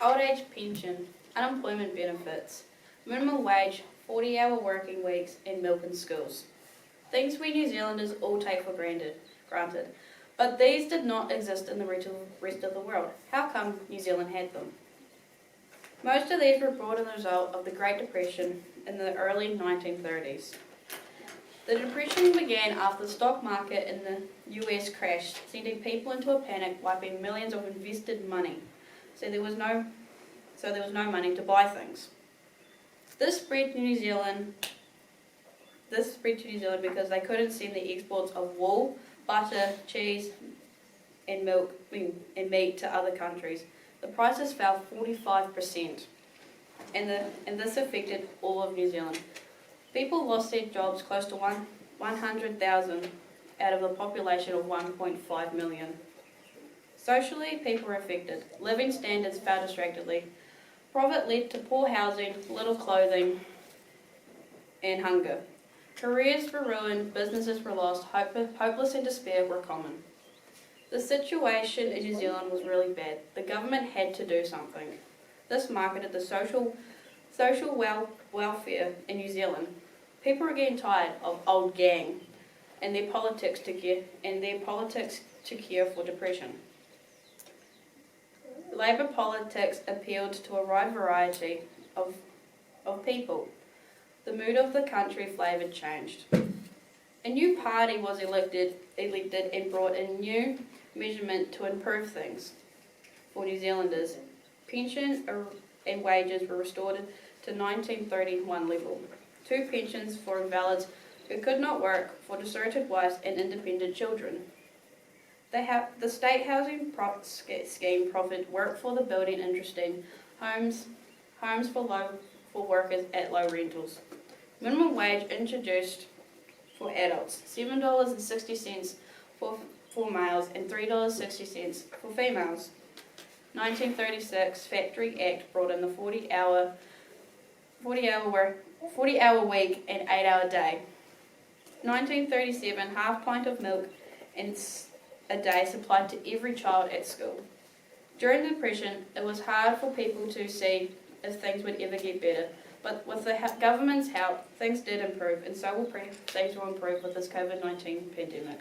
old age pension, unemployment benefits, minimum wage, 40-hour working weeks, and milk in schools. Things we New Zealanders all take for granted. But these did not exist in the rest of the world. How come New Zealand had them? Most of these were brought as a result of the Great Depression in the early 1930s. The Depression began after the stock market in the US crashed, sending people into a panic, wiping millions of invested money. So there was no money to buy things. This spread to New Zealand because they couldn't send the exports of wool, butter, cheese, and milk and meat to other countries. The prices fell 45%, and this affected all of New Zealand. People lost their jobs, close to 100,000 out of a population of 1.5 million. Socially, people were affected. Living standards fell distractedly. Poverty led to poor housing, little clothing, and hunger. Careers were ruined, businesses were lost, hopeless and despair were common. The situation in New Zealand was really bad. The government had to do something. This marketed the social welfare in New Zealand. People were getting tired of old gang and their politics to cure for depression. Labour politics appealed to a wide variety of people. The mood of the country flavoured changed. A new party was elected and brought a new measurement to improve things for New Zealanders. Pension and wages were restored to 1931 level. 2 pensions for invalids who could not work, for deserted wives and independent children. The state housing scheme profited work for the building industry, homes for workers at low rentals. Minimum wage introduced for adults, $7.60 for males and $3.60 for females. 1936 Factory Act brought in the 40-hour week and 8-hour day. 1937 half pint of milk a day supplied to every child at school. During the Depression, it was hard for people to see if things would ever get better, but with the government's help, things did improve, and things will improve with this COVID-19 pandemic.